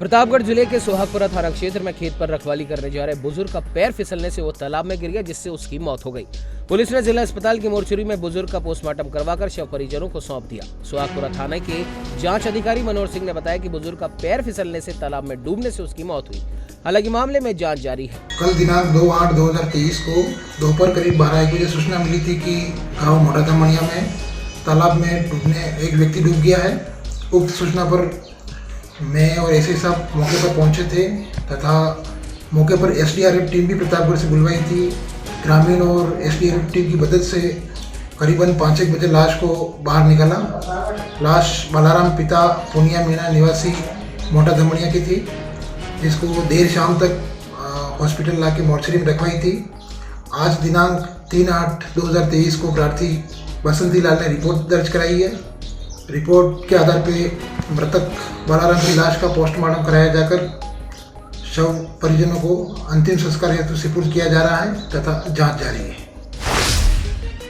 प्रतापगढ़ जिले के सोहागपुरा थाना क्षेत्र में खेत पर रखवाली करने जा रहे बुजुर्ग का पैर फिसलने से वो तालाब में गिर गया, जिससे उसकी मौत हो गई। पुलिस ने जिला अस्पताल की मोर्चरी में बुजुर्ग का पोस्टमार्टम करवाकर शव परिजनों को सौंप दिया। सोहागपुरा थाने के जांच अधिकारी मनोहर सिंह ने बताया कि बुजुर्ग का पैर फिसलने से तालाब में डूबने से उसकी मौत हुई। हालांकि मामले में जाँच जारी है। कल दिनांक 2/8/2023 को दोपहर करीब 12 बजे सूचना मिली थी कि गाँव मोटा धमनिया में तालाब में डूबने एक व्यक्ति डूब गया है। उक्त सूचना पर मैं और एसआई साहब मौके पर पहुंचे थे तथा मौके पर एसडीआरएफ टीम भी प्रतापगढ़ से बुलवाई थी। ग्रामीण और एसडीआरएफ टीम की मदद से करीबन 5-1 बजे लाश को बाहर निकाला। लाश बालाराम पिता पुनिया मीना निवासी मोटा धमनिया की थी, जिसको देर शाम तक हॉस्पिटल लाके मोर्चरी में रखवाई थी। आज दिनांक 3/8/2023 को प्रार्थी बसंती लाल ने रिपोर्ट दर्ज कराई है। रिपोर्ट के आधार पर मृतक बालाराम की लाश का पोस्टमार्टम कराया जाकर शव परिजनों को अंतिम संस्कार हेतु सुपुर्द किया जा रहा है तथा जांच जारी है।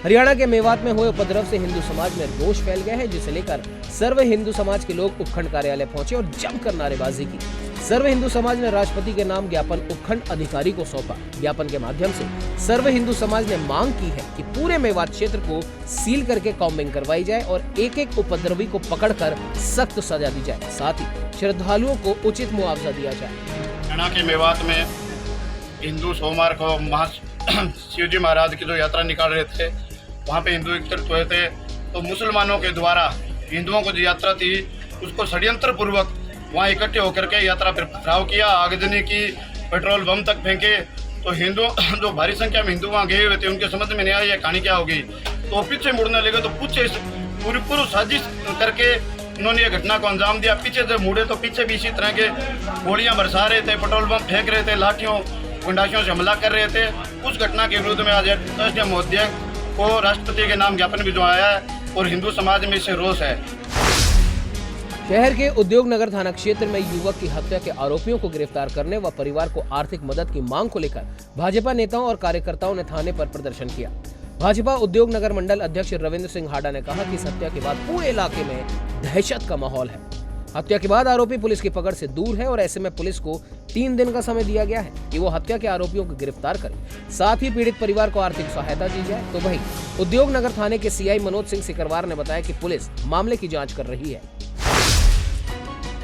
हरियाणा के मेवात में हुए उपद्रव से हिंदू समाज में रोष फैल गया है, जिसे लेकर सर्व हिंदू समाज के लोग उपखंड कार्यालय पहुंचे और जमकर नारेबाजी की। सर्व हिंदू समाज ने राष्ट्रपति के नाम ज्ञापन उपखंड अधिकारी को सौंपा। ज्ञापन के माध्यम से सर्व हिंदू समाज ने मांग की है कि पूरे मेवात क्षेत्र को सील करके कॉम्बिंग करवाई जाए और एक उपद्रवी को पकड़कर सख्त सजा दी जाए। साथ ही श्रद्धालुओं को उचित मुआवजा दिया जाए। हरियाणा के मेवात में हिंदू सोमवार को शिवजी महाराज की जो यात्रा निकाल रहे थे, वहाँ पे हिंदू एकत्रित हुए थे, तो मुसलमानों के द्वारा हिंदुओं को जो यात्रा थी उसको षड्यंत्र पूर्वक वहाँ इकट्ठे होकर के यात्रा पर पथराव किया, आगजनी की, पेट्रोल बम तक फेंके। तो हिंदू जो भारी संख्या में हिंदू वहाँ गए हुए थे, उनके समझ में नहीं आया ये कहानी क्या होगी। तो पीछे मुड़ने लगे, तो पीछे पूरी साजिश करके उन्होंने ये घटना को अंजाम दिया। पीछे से मुड़े तो पीछे भी इसी तरह के गोलियां बरसा रहे थे, पेट्रोल बम फेंक रहे थे, लाठियों गुंडासियों से हमला कर रहे थे। उस घटना के विरुद्ध में आज एसडीएम महोदय को राष्ट्रपति के नाम ज्ञापन भी जो आया है और हिंदू समाज में इससे रोष है। शहर के उद्योग नगर थाना क्षेत्र में युवक की हत्या के आरोपियों को गिरफ्तार करने व परिवार को आर्थिक मदद की मांग को लेकर भाजपा नेताओं और कार्यकर्ताओं ने थाने पर प्रदर्शन किया। भाजपा उद्योग नगर मंडल अध्यक्ष रविंद्र सिंह हाडा ने कहा कि इस हत्या के बाद पूरे इलाके में दहशत का माहौल है। हत्या के बाद आरोपी पुलिस की पकड़ से दूर है और ऐसे में पुलिस को 3 दिन का समय दिया गया है कि वो हत्या के आरोपियों को गिरफ्तार करे। साथ ही पीड़ित परिवार को आर्थिक सहायता दी जाए। तो वहीं उद्योग नगर थाने के सीआई मनोज सिंह सिकरवार ने बताया कि पुलिस मामले की जाँच कर रही है।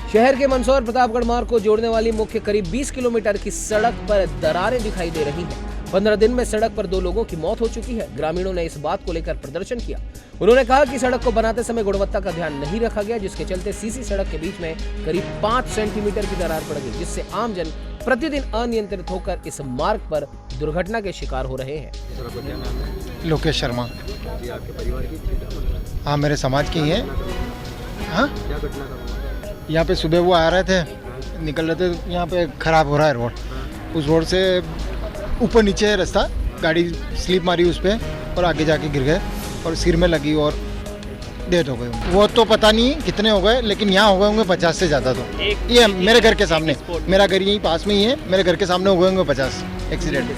शहर के मंदसौर प्रतापगढ़ मार्ग को जोड़ने वाली मुख्य करीब 20 किलोमीटर की सड़क पर दरारें दिखाई दे रही हैं। 15 दिन में सड़क पर 2 लोगों की मौत हो चुकी है। ग्रामीणों ने इस बात को लेकर प्रदर्शन किया। उन्होंने कहा कि सड़क को बनाते समय गुणवत्ता का ध्यान नहीं रखा गया, जिसके चलते सीसी सड़क के बीच में करीब 5 सेंटीमीटर की दरार पड़ गई, जिससे आमजन प्रतिदिन अनियंत्रित होकर इस मार्ग पर दुर्घटना के शिकार हो रहे हैं। लोकेश शर्मा। हाँ, मेरे समाज के ही है। हाँ, यहाँ पे सुबह वो आ रहे थे, निकल रहे थे, यहाँ पे खराब हो रहा है रोड। उस रोड से ऊपर नीचे है रास्ता, गाड़ी स्लिप मारी उस पर और आगे जाके गिर गए और सिर में लगी और डेथ हो गई। वो तो पता नहीं कितने हो गए, लेकिन यहाँ हो गए होंगे 50 से ज़्यादा। तो ये मेरे घर के सामने, मेरा घर यहीं पास में ही है, मेरे घर के सामने हो गए होंगे 50 एक्सीडेंट।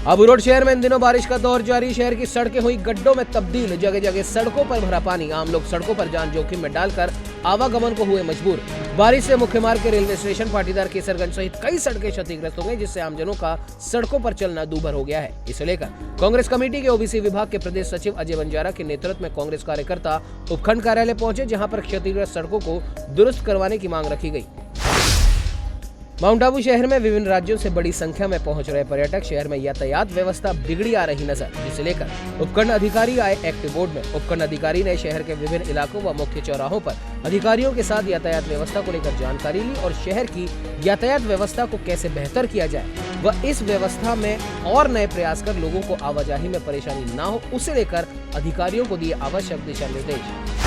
अबू रोड शहर में इन दिनों बारिश का दौर जारी। शहर की सड़कें हुई गड्ढों में तब्दील। जगह जगह सड़कों पर भरा पानी। आम लोग सड़कों पर जान जोखिम में डालकर आवागमन को हुए मजबूर। बारिश से मुख्य मार्ग के रेलवे स्टेशन, पाटीदार, केसरगंज सहित कई सड़कें क्षतिग्रस्त हो गई, जिससे आमजनों का सड़कों पर चलना दूभर हो गया है। इसे लेकर कांग्रेस कमेटी के ओबीसी विभाग के प्रदेश सचिव अजय बंजारा के नेतृत्व में कांग्रेस कार्यकर्ता उपखंड कार्यालय पहुंचे, जहां पर क्षतिग्रस्त सड़कों को दुरुस्त करवाने की मांग रखी गई। माउंट आबू शहर में विभिन्न राज्यों से बड़ी संख्या में पहुंच रहे पर्यटक शहर में यातायात व्यवस्था बिगड़ी आ रही नजर, जिसे लेकर उपखंड अधिकारी आए एक्टिव बोर्ड में। उपखंड अधिकारी ने शहर के विभिन्न इलाकों व मुख्य चौराहों पर अधिकारियों के साथ यातायात व्यवस्था को लेकर जानकारी ली और शहर की यातायात व्यवस्था को कैसे बेहतर किया जाए व इस व्यवस्था में और नए प्रयास कर लोगों को आवाजाही में परेशानी न हो, उसे लेकर अधिकारियों को दिए आवश्यक दिशा निर्देश।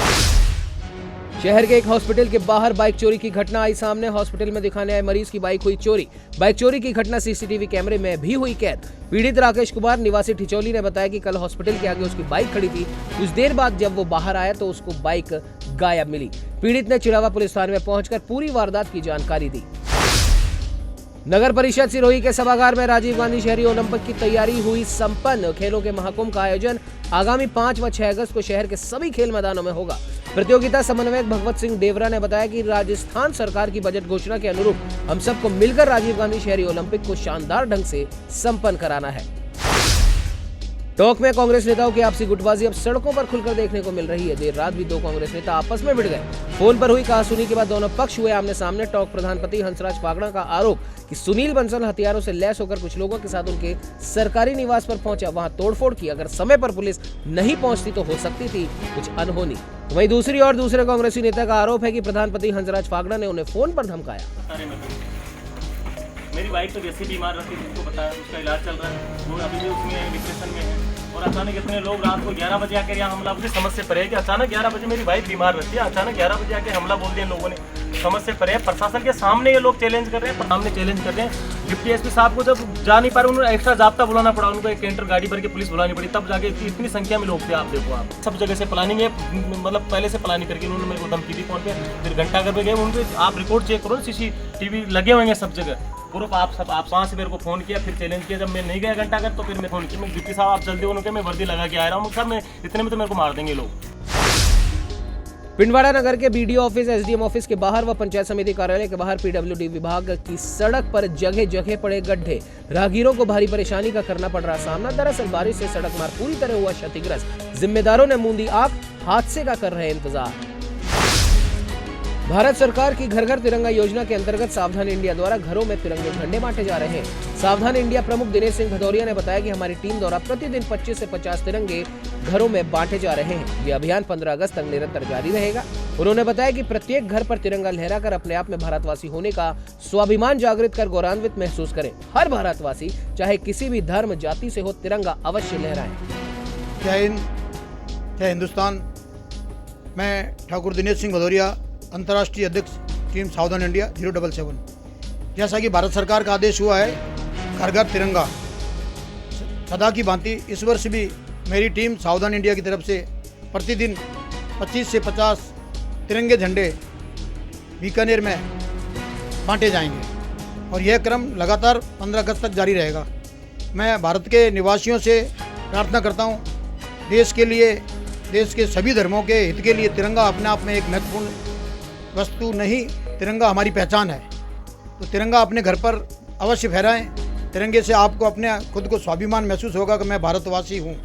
शहर के एक हॉस्पिटल के बाहर बाइक चोरी की घटना आई सामने। हॉस्पिटल में दिखाने आए मरीज की बाइक हुई चोरी। बाइक चोरी की घटना सीसीटीवी कैमरे में भी हुई कैद। पीड़ित राकेश कुमार निवासी ठिचौली ने बताया कि कल हॉस्पिटल के आगे उसकी बाइक खड़ी थी। कुछ देर बाद जब वो बाहर आया तो उसको बाइक गायब मिली। पीड़ित ने चिड़ावा पुलिस थाने में पहुंचकर पूरी वारदात की जानकारी दी। नगर परिषद सिरोही के सभागार में राजीव गांधी शहरी ओलंपिक की तैयारी हुई संपन्न। खेलों के महाकुंभ का आयोजन आगामी 5 व 6 अगस्त को शहर के सभी खेल मैदानों में होगा। प्रतियोगिता समन्वयक भगवत सिंह देवरा ने बताया कि राजस्थान सरकार की बजट घोषणा के अनुरूप हम सबको मिलकर राजीव गांधी शहरी ओलंपिक को शानदार ढंग से संपन्न कराना है। टोंक में कांग्रेस नेताओं की आपसी गुटबाजी अब सड़कों पर खुलकर देखने को मिल रही है। देर रात भी दो कांग्रेस नेता आपस में भिड़ गए। फोन पर हुई कहासुनी के बाद दोनों पक्ष हुए आमने सामने। टोंक प्रधानपति हंसराज फागड़ा का आरोप कि सुनील बंसल हथियारों से लैस होकर कुछ लोगों के साथ उनके सरकारी निवास पर पहुंचा, वहां तोड़फोड़ की। अगर समय पर पुलिस नहीं पहुंचती तो हो सकती थी कुछ अनहोनी। वहीं दूसरी ओर दूसरे कांग्रेसी नेता का आरोप है कि प्रधानपति हंसराज फागड़ा ने उन्हें फोन पर धमकाया। मेरी वाइफ तो जैसे बीमार रहती थी, उसको बताया, उसका इलाज चल रहा है, वो अभी भी उसमें डिप्रेशन में है। और अचानक इतने लोग रात को 11 बजे आकर यहाँ हमला, मुझे समझ से परे है कि अचानक 11 बजे मेरी वाइफ बीमार रहती है, अचानक 11 बजे आके हमला बोल दिया लोगों ने। समझ से परे है। प्रशासन के सामने ये लोग चैलेंज कर रहे हैं, सामने चैलेंज कर रहे हैं। डिप्टी एसपी साहब को जब जा नहीं पा रहे, उन्होंने एक्स्ट्रा जाब्ता बुलाना पड़ा, उनको एक कैंटर गाड़ी भर के पुलिस बुलानी पड़ी, तब जाके इतनी संख्या में लोग थे। आप देखो, आप सब जगह से प्लानिंग है, मतलब पहले से प्लानिंग करके उन्होंने मेरे को धमकी दी फोन पे। फिर घंटाघर पे गए, उनके आप रिकॉर्ड चेक करो, CCTV लगे हुए हैं सब जगह प्रूफ। आप वहाँ से मेरे को फोन किया, फिर चैलेंज किया। जब मैं नहीं गया घंटाघर, तो फिर मैं फोन किया, मैं डिप्टी साहब आप जल्दी उनके मैं वर्दी लगा के आ रहा हूँ सर, मैं इतने में तो मेरे को मार देंगे लोग। पिंडवाड़ा नगर के BDO ऑफिस, SDM ऑफिस के बाहर व पंचायत समिति कार्यालय के बाहर PWD विभाग की सड़क पर जगह जगह पड़े गड्ढे। राहगीरों को भारी परेशानी का करना पड़ रहा सामना। दरअसल बारिश से सड़क मार्ग पूरी तरह हुआ क्षतिग्रस्त। जिम्मेदारों ने मूंदी आंख, हादसे का कर रहे इंतजार। भारत सरकार की घर घर तिरंगा योजना के अंतर्गत सावधान इंडिया द्वारा घरों में तिरंगे झंडे बांटे जा रहे हैं। सावधान इंडिया प्रमुख दिनेश सिंह भदौरिया ने बताया कि हमारी टीम द्वारा प्रतिदिन 25 से 50 तिरंगे घरों में बांटे जा रहे हैं। ये अभियान 15 अगस्त तक निरंतर जारी रहेगा। उन्होंने बताया कि प्रत्येक घर पर तिरंगा लहराकर अपने आप में भारतवासी होने का स्वाभिमान जागृत कर गौरवान्वित महसूस करें। हर भारतवासी चाहे किसी भी धर्म जाति से हो, तिरंगा अवश्य लहराएं। जय हिंद, जय हिंदुस्तान। मैं ठाकुर दिनेश सिंह भदौरिया, अंतर्राष्ट्रीय अध्यक्ष टीम सावधान इंडिया 077। जैसा कि भारत सरकार का आदेश हुआ है, घर घर तिरंगा, सदा की भांति इस वर्ष भी मेरी टीम सावधान इंडिया की तरफ से प्रतिदिन 25 से 50 तिरंगे झंडे बीकानेर में बांटे जाएंगे और यह क्रम लगातार 15 अगस्त तक जारी रहेगा। मैं भारत के निवासियों से प्रार्थना करता हूं, देश के लिए, देश के सभी धर्मों के हित के लिए तिरंगा अपने आप में एक महत्वपूर्ण वस्तु नहीं, तिरंगा हमारी पहचान है। तो तिरंगा अपने घर पर अवश्य फहराएं। तिरंगे से आपको अपने खुद को स्वाभिमान महसूस होगा कि मैं भारतवासी हूँ,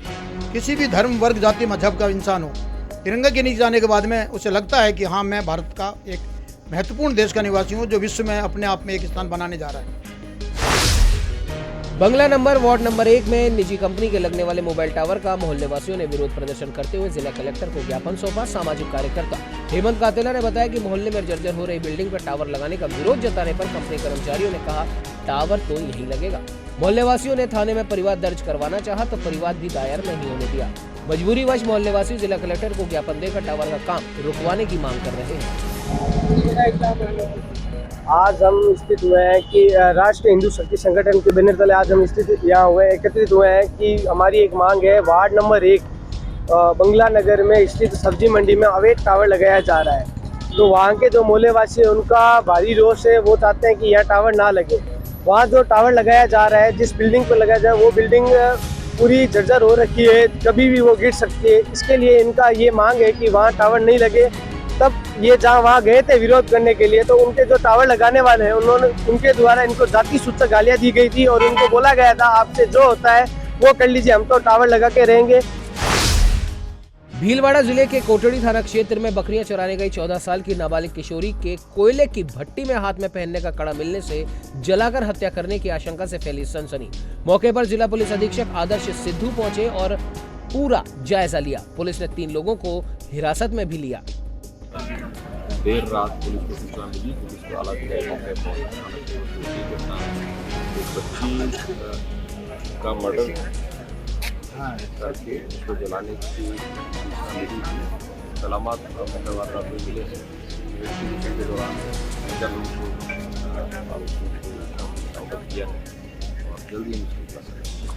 किसी भी धर्म, वर्ग, जाति, मजहब का इंसान हो। तिरंगा के नीचे जाने के बाद में उसे लगता है कि हाँ, मैं भारत का एक महत्वपूर्ण देश का निवासी हूँ जो विश्व में अपने आप में एक स्थान बनाने जा रहा है। बंगला नंबर वार्ड नंबर 1 में निजी कंपनी के लगने वाले मोबाइल टावर का मोहल्ले वासियों ने विरोध प्रदर्शन करते हुए जिला कलेक्टर को ज्ञापन सौंपा। सामाजिक कार्यकर्ता हेमंत कातेला ने बताया कि मोहल्ले में जर्जर हो रही बिल्डिंग पर टावर लगाने का विरोध जताने पर कंपनी कर्मचारियों ने कहा टावर तो यहीं लगेगा। मोहल्ले वासियों ने थाने में परिवाद दर्ज करवाना चाहा तो परिवाद भी दायर नहीं होने दिया। मजबूरीवश मोहल्ले वासी जिला कलेक्टर को ज्ञापन देकर टावर का काम रुकवाने की मांग कर रहे हैं। आज हम स्थित हुए हैं कि राष्ट्रीय हिंदू शक्ति संगठन के बैनर तले आज हम स्थित यहाँ हुए एकत्रित हुए हैं कि हमारी एक मांग है। वार्ड नंबर 1 बंगला नगर में स्थित सब्जी मंडी में अवैध टावर लगाया जा रहा है। तो वहाँ के जो मोहल्ले वासी हैं उनका भारी रोष है, वो चाहते हैं कि यहाँ टावर ना लगे। वहाँ जो टावर लगाया जा रहा है, जिस बिल्डिंग पर लगाया जा रहा है, वो बिल्डिंग पूरी जर्जर हो रखी है, कभी भी वो गिर सकती है। इसके लिए इनका ये मांग है कि वहाँ टावर नहीं लगे। तब ये जहाँ वहाँ गए थे विरोध करने के लिए, तो उनके जो टावर लगाने वाले हैं उनके द्वारा इनको जाति सूचक गालियाँ दी गई थी और इनको बोला गया था आपसे जो होता है वो कर लीजिए, हम तो टावर लगा के रहेंगे। भीलवाड़ा जिले के कोटड़ी थाना क्षेत्र में बकरियां चराने गई 14 साल की नाबालिग किशोरी के कोयले की भट्टी में हाथ में पहनने का कड़ा मिलने से जलाकर हत्या करने की आशंका से फैली सनसनी। मौके पर जिला पुलिस अधीक्षक आदर्श सिद्धू पहुंचे और पूरा जायजा लिया। पुलिस ने 3 लोगों को हिरासत में भी लिया। देर रात पुलिस को सूचना मिली, पुलिस को हालांकि मौके पर बच्ची का मर्डर करके उसको जलाने की सूचना मिली थी। सलामत मंगलवार रात में मिले हैं। इन्वेस्टिगेशन के दौरान किया है और जल्दी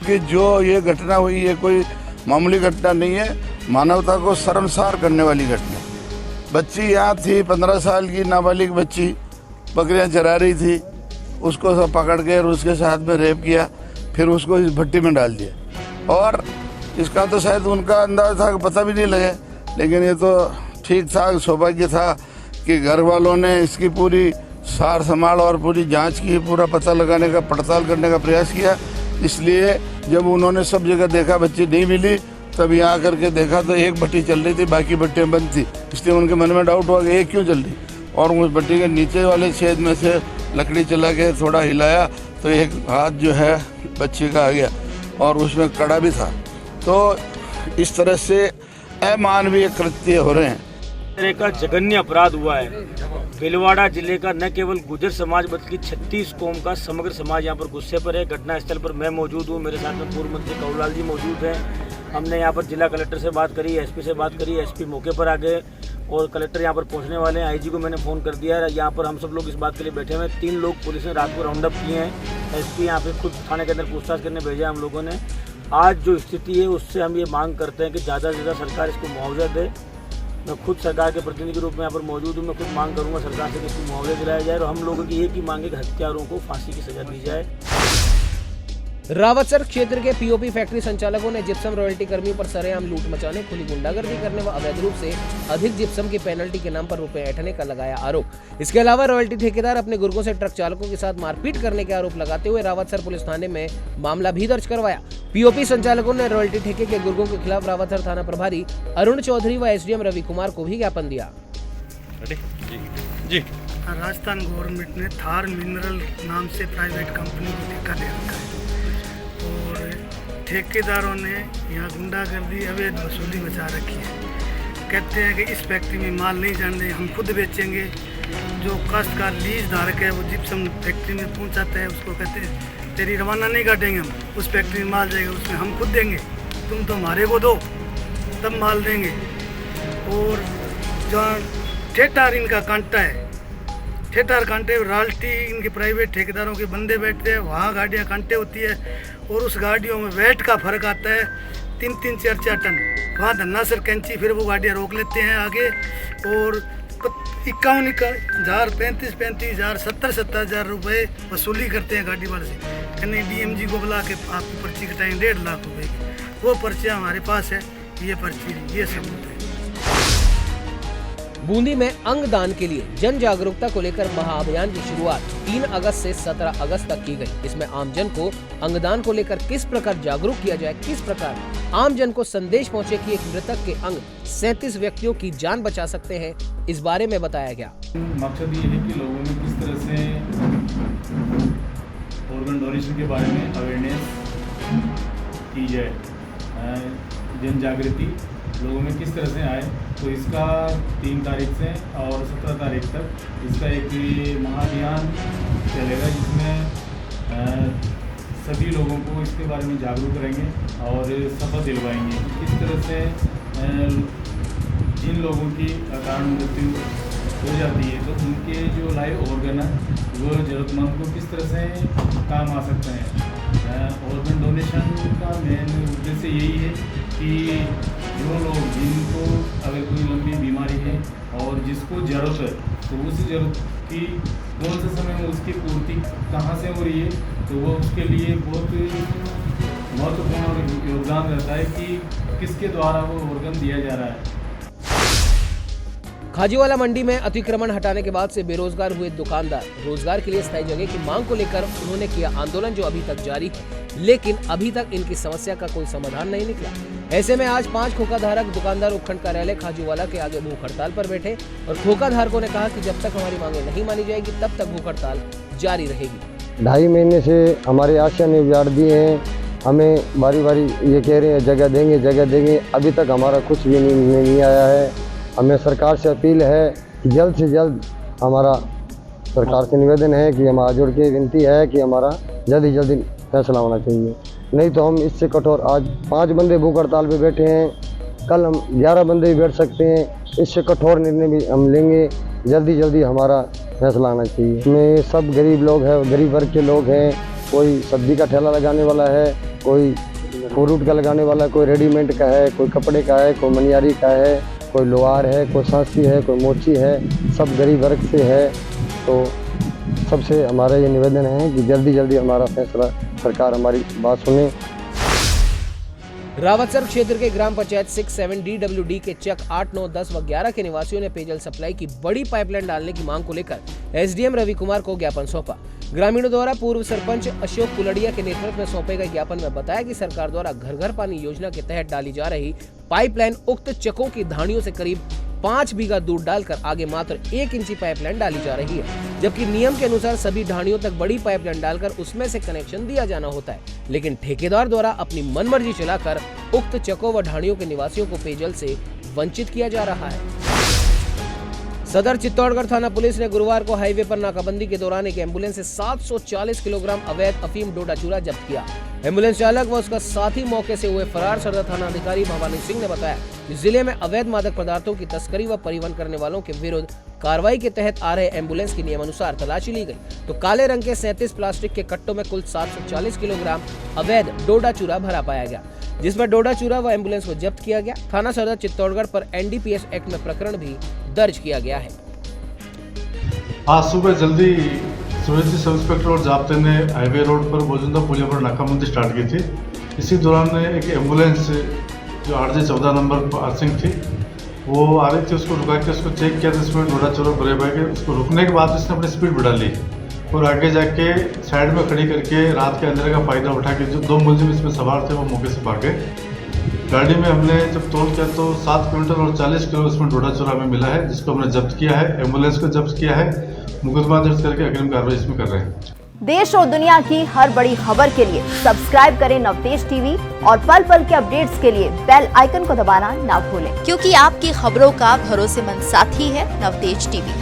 कि जो ये घटना हुई है कोई मामूली घटना नहीं है, मानवता को शर्मसार करने वाली घटना। बच्ची यहाँ थी, 15 साल की नाबालिग बच्ची बकरियां चरा रही थी उसको सब पकड़ के और उसके साथ में रेप किया, फिर उसको इस भट्टी में डाल दिया। और इसका तो शायद उनका अंदाज था, पता भी नहीं लगे, लेकिन ये तो ठीक ठाक सौभाग्य था कि घर वालों ने इसकी पूरी सार संभाल और पूरी जांच की, पूरा पता लगाने का, पड़ताल करने का प्रयास किया। इसलिए जब उन्होंने सब जगह देखा बच्ची नहीं मिली, तब यहाँ आकर के देखा तो एक भट्टी चल रही थी, बाकी भट्टियाँ बंद थी। इसलिए उनके मन में डाउट हुआ कि एक क्यों चल रही, और उस भट्टी के नीचे वाले छेद में से लकड़ी चला के थोड़ा हिलाया तो एक हाथ जो है बच्ची का आ गया और उसमें कड़ा भी था। तो इस तरह से अमानवीय कृत्य हो रहे हैं। तरह का जघन्य अपराध हुआ है। भीलवाड़ा जिले का न केवल गुर्जर समाज बल्कि 36 कौम का समग्र समाज यहाँ पर गुस्से पर है। घटनास्थल पर मैं मौजूद हूँ, मेरे साथ में पूर्व मंत्री कौलाल जी मौजूद हैं। हमने यहाँ पर जिला कलेक्टर से बात करी, एसपी से बात करी, एसपी मौके पर आ गए और कलेक्टर यहाँ पर पहुँचने वाले हैं। आईजी को मैंने फ़ोन कर दिया है। यहाँ पर हम सब लोग इस बात के लिए बैठे हुए हैं। 3 लोग पुलिस ने रात को राउंड अप किए हैं। एसपी यहाँ पे खुद थाने के अंदर पूछताछ करने भेजा हम लोगों ने। आज जो स्थिति है उससे हम ये मांग करते हैं कि ज़्यादा से ज़्यादा सरकार इसको मुआवजा दे। मैं खुद सरकार के प्रतिनिधि के रूप में यहाँ पर मौजूद हूँ। मैं खुद मांग करूँगा सरकार से कि इसको मुआवजा दिलाया जाए और हम लोगों की एक ही मांग है कि हत्यारों को फांसी की सजा दी जाए। रावतसर क्षेत्र के पीओपी फैक्ट्री संचालकों ने जिप्सम रॉयल्टी कर्मियों पर सरेआम लूट मचाने, खुली गुंडागर्दी करने व अवैध रूप से अधिक जिप्सम की पेनल्टी के नाम पर रुपए ऐंठने का लगाया आरोप। इसके अलावा रॉयल्टी ठेकेदार अपने गुर्गों से ट्रक चालकों के साथ मारपीट करने के आरोप लगाते हुए रावतसर पुलिस थाने में मामला भी दर्ज करवाया। पीओपी संचालकों ने रॉयल्टी ठेके के गुर्गों के खिलाफ रावतसर थाना प्रभारी अरुण चौधरी व एसडीएम रवि कुमार को भी ज्ञापन दिया। राजस्थान गवर्नमेंट ने थार मिनरल नाम से प्राइवेट कंपनी को ठेका दे रखा है और ठेकेदारों ने यहाँ गुंडागर्दी अवैध वसूली मचा रखी है। कहते हैं कि इस फैक्ट्री में माल नहीं जाने, हम खुद बेचेंगे। जो काश्तकार लीज धारक है वो जिप्सम फैक्ट्री में पहुँचाता है, उसको कहते हैं तेरी रवाना नहीं काटेंगे हम, उस फैक्ट्री में माल जाएगा उसमें हम खुद देंगे, तुम तो हमारे को दो तब माल देंगे। और जहाँ ठेठार इनका कांटा है, ठेठार कांटे रॉयल्टी इनके प्राइवेट ठेकेदारों के बंदे बैठते हैं, वहाँ गाड़ियाँ कांटे होती है और उस गाड़ियों में वेट का फर्क आता है 3-3, 4-4 टन। वहाँ धन्ना सर कैंची फिर वो गाड़ियाँ रोक लेते हैं आगे और 51,000, 35,000, 70,000 रुपये वसूली करते हैं गाड़ी वाले से। कहने डीएमजी को बुला के आपकी पर्ची कटाएंगे 1.5 लाख रुपये की। वो पर्चियाँ हमारे पास है, ये पर्ची, ये सबूत है। बूंदी में अंगदान के लिए जन जागरूकता को लेकर महाअभियान की शुरुआत 3 अगस्त से 17 अगस्त तक की गई। इसमें आमजन को अंगदान को लेकर किस प्रकार जागरूक किया जाए, किस प्रकार आमजन को संदेश पहुंचे कि एक मृतक के अंग 37 व्यक्तियों की जान बचा सकते हैं, इस बारे में बताया गया। मकसद ये है कि लोगों में किस तरह से ऑर्गन डोनेशन के बारे में अवेयरनेस की जाए, जन जागृति लोगों में किस तरह से आए। तो इसका 3 तारीख से और 17 तारीख तक इसका एक महाअभियान चलेगा जिसमें सभी लोगों को इसके बारे में जागरूक करेंगे और शपथ दिलवाएंगे। किस तरह से जिन लोगों की अकारण मृत्यु हो जाती है तो उनके जो लाइव ऑर्गन है वो ज़रूरतमंद को किस तरह से काम आ सकते हैं। ऑर्गन डोनेशन का मेन उद्देश्य यही है कि जो लोग जिनको अगर कोई लंबी बीमारी है और जिसको ज़रूरत है तो उस ज़रूरत की कौन से समय में उसकी पूर्ति कहाँ से हो रही है, तो वो उसके लिए बहुत महत्वपूर्ण योगदान रहता है कि किसके द्वारा वो ऑर्गन दिया जा रहा है। खाजीवाला मंडी में अतिक्रमण हटाने के बाद से बेरोजगार हुए दुकानदार रोजगार के लिए स्थायी जगह की मांग को लेकर उन्होंने किया आंदोलन, जो अभी तक जारी है, लेकिन अभी तक इनकी समस्या का कोई समाधान नहीं निकला। ऐसे में आज 5 खोखा धारक दुकानदार उपखंड कार्यालय खाजीवाला के आगे भूख हड़ताल पर बैठे और खोखा धारकों ने कहा कि जब तक हमारी मांगे नहीं मानी जाएगी तब तक भूख हड़ताल जारी रहेगी। 2.5 महीने से हमारे आशा ने उजाड़ दिए हैं, हमें बारी बारी ये कह रहे हैं जगह देंगे, अभी तक हमारा कुछ भी नहीं आया है। हमें सरकार से अपील है कि जल्द से जल्द हमारा सरकार से निवेदन है कि हम हाथ जोड़ के विनती है कि हमारा जल्दी फैसला होना चाहिए, नहीं तो हम इससे कठोर, आज 5 बंदे भूख हड़ताल पे बैठे हैं, कल हम 11 बंदे भी बैठ सकते हैं, इससे कठोर निर्णय भी हम लेंगे। जल्दी हमारा फैसला आना चाहिए। इसमें सब गरीब लोग हैं, गरीब वर्ग के लोग हैं, कोई सब्जी का ठेला लगाने वाला है, कोई फ्रूट का लगाने वाला है, कोई रेडीमेड का है, कोई कपड़े का है, कोई मनियारी का है, कोई लोहार है, कोई सांसी है, कोई मोची है, सब गरीब वर्ग से है। तो सबसे हमारा ये निवेदन है कि जल्दी जल्दी हमारा फैसला, सरकार हमारी बात सुने। रावतसर क्षेत्र के ग्राम पंचायत 6-7 DWD के चक 8, 9, 10 व 11 के निवासियों ने पेयजल सप्लाई की बड़ी पाइपलाइन डालने की मांग को लेकर SDM रवि कुमार को ज्ञापन सौंपा। ग्रामीणों द्वारा पूर्व सरपंच अशोक कुलड़िया के नेतृत्व में सौंपे गए ज्ञापन में बताया कि सरकार द्वारा घर घर पानी योजना के तहत डाली जा रही पाइपलाइन उक्त चकों की धाड़ियों से करीब 5 बीघा दूर डालकर आगे मात्र 1 इंची पाइपलाइन डाली जा रही है, जबकि नियम के अनुसार सभी ढाणियों तक बड़ी पाइपलाइन डालकर उसमें से कनेक्शन दिया जाना होता है, लेकिन ठेकेदार द्वारा अपनी मनमर्जी चलाकर उक्त चकों व ढाणियों के निवासियों को पेयजल से वंचित किया जा रहा है। सदर चित्तौड़गढ़ थाना पुलिस ने गुरुवार को हाईवे पर नाकाबंदी के दौरान एक एम्बुलेंस से 740 किलोग्राम अवैध अफीम डोडा चूरा जब्त किया। एम्बुलेंस चालक व उसका साथी मौके से हुए फरार। सदर थाना अधिकारी भवानी सिंह ने बताया कि जिले में अवैध मादक पदार्थों की तस्करी व परिवहन करने वालों के विरुद्ध कार्रवाई के तहत आ रहे एम्बुलेंस की नियमानुसार तलाशी ली गई, तो काले रंग के 37 प्लास्टिक के कट्टों में कुल 740 किलोग्राम अवैध डोडा चूरा भरा पाया गया, जिसमें डोडा चूरा व एम्बुलेंस को जब्त किया गया। थाना सदर चित्तौड़गढ़ पर NDPS एक्ट में प्रकरण भी दर्ज किया गया है। आज सुबह जल्दी सुबह सब इंस्पेक्टर और जाब्ते ने हाईवे रोड पर बोजुंदा पुलिया पर नाकाबंदी स्टार्ट की थी। इसी दौरान एक एम्बुलेंस जो RJ 14 नंबर पासिंग थी वो आ रही थी, उसको रुका के उसको चेक किया तो इसमें डोडा चूरा भरे भाई के उसको रुकने के बाद इसने अपनी स्पीड बढ़ा ली और आगे जाके साइड में खड़ी करके रात के अंधेरे का फ़ायदा उठा के जो 2 मुलजिम इसमें सवार थे वो मौके से भागे। गाड़ी में हमने जब तोल किया तो 7 क्विंटल और 40 किलो इसमें डोडा चूरा हमें मिला है, जिसको हमने जब्त किया है। एम्बुलेंस को जब्त किया है, मुकदमा दर्ज करके अग्रिम कार्रवाई इसमें कर रहे हैं। देश और दुनिया की हर बड़ी खबर के लिए सब्सक्राइब करें नवतेज टीवी और पल पल के अपडेट्स के लिए बेल आइकन को दबाना ना भूलें, क्योंकि आपकी खबरों का भरोसेमंद साथी है नवतेज टीवी।